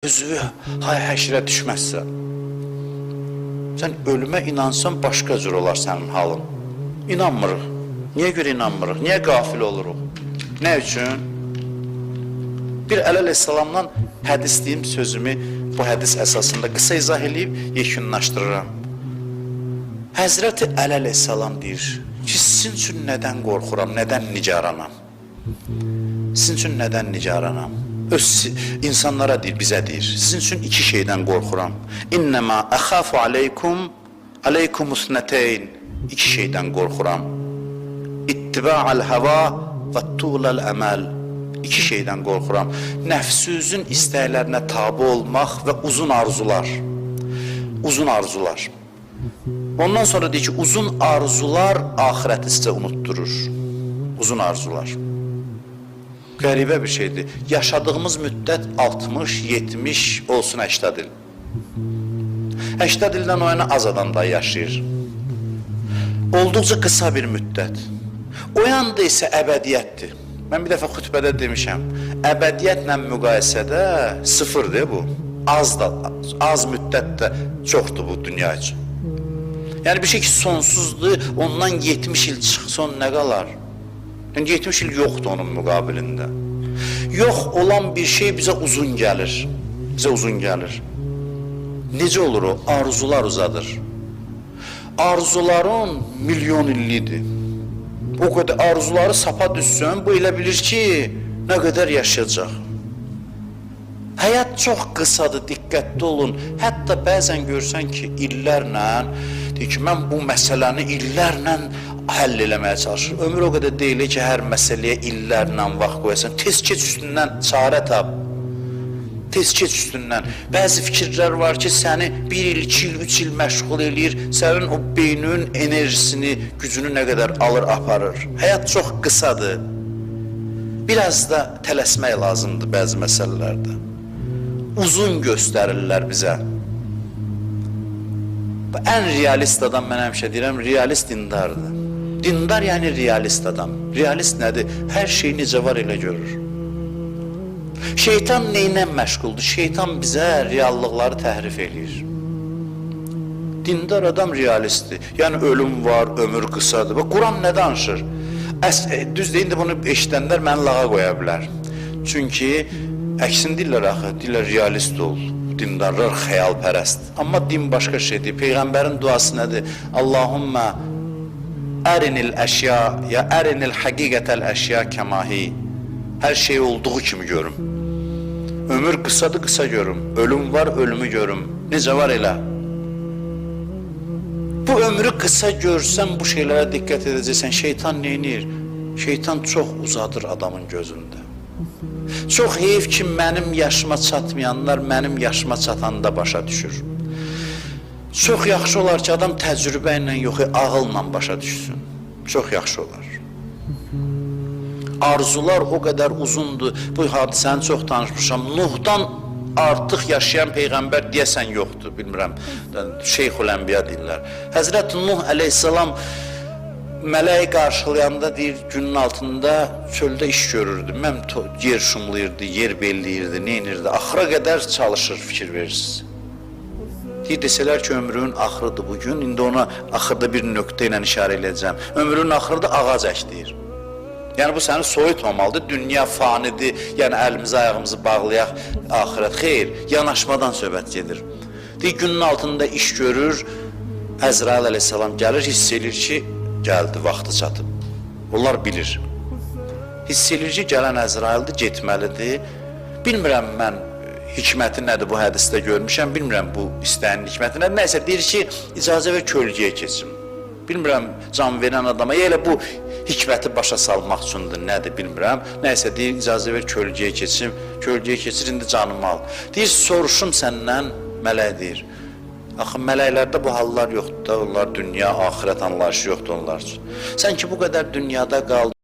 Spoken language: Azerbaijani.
Özü hay-həşirə düşməzsə, sən ölümə inansan, başqa cür olar sənin halın. İnanmırıq. Niyə görə inanmırıq? Niyə qafil oluruq? Nə üçün? Bir əleyhissalamdan hədis deyim, sözümü bu hədis əsasında qısa izah edib yekunlaşdırıram. Həzrəti əleyhissalam deyir ki, sizin üçün nədən qorxuram, nədən nigaranam? Sizin üçün nədən nigaranam? Öz insanlara deyir, bizə deyir. Sizin üçün iki şeydən qorxuram. İnnəmə əxafu aleykumusnəteyn. İki şeydən qorxuram. İttiba'al həva və tuğləl əməl. İki şeydən qorxuram. Nəfsünüzün istəklərinə tabi olmaq və uzun arzular. Uzun arzular. Ondan sonra deyir ki, uzun arzular ahirəti sizə unutturur. Uzun arzular. Qəribə bir şeydir. Yaşadığımız müddət 60, 70, olsun 80 il. 80 ildən o yana az adam da yaşayır. Olduqca qısa bir müddət. O yanda isə əbədiyyətdir. Mən bir dəfə xütbədə demişəm, əbədiyyətlə müqayisədə sıfırdır bu. Az müddət də çoxdur bu dünya üçün. Yəni bir şey ki sonsuzdur, ondan 70 il çıxson nə qalar? Yəni 70 il yoxdur onun müqabilində. Yox olan bir şey bizə uzun gəlir. Bizə uzun gəlir. Necə olur o? Arzular uzadır. Arzuların milyon illidir. O qədər arzuları sapa düşsün, bu elə bilir ki, nə qədər yaşayacaq. Həyat çox qısadır, diqqətli olun. Hətta bəzən görsən ki, illərlə, deyir ki, mən bu məsələni illərlə həll eləməyə çalışır. Ömür o qədər deyil ki, hər məsələyə illərlə vaxt qoyasan. Tez keç üstündən çarə tap. Tez keç üstündən. Bəzi fikirlər var ki, səni 1 il, 2 il, 3 il məşğul eləyir. Sənin o beynin enerjisini, gücünü nə qədər alır, aparır. Həyat çox qısadır. Biraz da tələsmək lazımdır bəzi məsələlərdə. Uzun göstərirlər bizə. Ən realist adam, mən həmişə deyirəm, realist dindardır. Dindar yəni realist adam. Realist nədir? Hər şey necə var elə görür. Şeytan neynə məşğuldur? Şeytan bizə reallıqları təhrif eləyir. Dindar adam realistdir. Yəni ölüm var, ömür qısadır. Quran nə danışır? Düz deyində bunu eşidənlər məni lağa qoya bilər. Çünki əksin deyirlər axı, deyirlər realist ol. Dindarlar xəyalpərəst. Amma din başqa şeydir. Peyğəmbərin duası nədir? Allahümmə ərinil əşya, ya ərinil həqiqətəl əşya kəmahi. Hər şey olduğu kimi görüm. Ömür qısadır, qısa görüm. Ölüm var, ölümü görüm. Necə var elə? Bu ömrü qısa görsən, bu şeylərə diqqət edəcəksən. Şeytan neynir? Şeytan çox uzadır adamın gözündə. Çox heyif ki, mənim yaşıma çatmayanlar mənim yaşıma çatanda başa düşür. Çox yaxşı olar ki, adam təcrübə ilə yox, ağılla başa düşsün. Çox yaxşı olar. Arzular o qədər uzundur. Bu hadisəni çox tanışmışam. Nuhdan artıq yaşayan Peyğəmbər deyəsən yoxdur, bilmirəm. Şeyxül-Ənbiya deyirlər. Həzrət Nuh əleyhissalam mələyi qarşılayanda deyir, günün altında çöldə iş görürdü. Mən yer şumlayırdı, yer belləyirdi, neynirdi. Axıra qədər çalışır, fikir verirsiniz. Deyir, desələr ki, ömrünün axırıdır bugün. İndi ona axırda bir nöqtə ilə işarə edəcəm. Ömrünün axırıda ağac əkdir. Yəni bu səni soyutmamalıdır. Dünya fanidir. Yəni əlimizi, ayağımızı bağlayaq, axirət. Xeyr, yanaşmadan söhbət gedir. Deyir, günün altında iş görür. Əzrail əleyhissalam gəlir, hiss edir ki, gəldi, vaxtı çatıb. Onlar bilir. Hiss edir ki, gələn Əzraildir, getməlidir. Bilmirəm mən hikməti nədir bu hədisdə görmüşəm, bilmirəm bu istəyin hikməti nədir. Nəysə, deyir ki, icazə ver kölgəyə keçim. Bilmirəm, can verən adama, elə bu hikməti başa salmaq üçündür, nədir, bilmirəm. Nəysə, deyir, icazə ver kölgəyə keçim, kölgəyə keçir, indi canımı al. Deyir, soruşum səndən, mələk deyir. Axı, mələklərdə bu hallar yoxdur da, onlar dünya, axirət anlayışı yoxdur onlar üçün. Sən ki, bu qədər dünyada qaldın,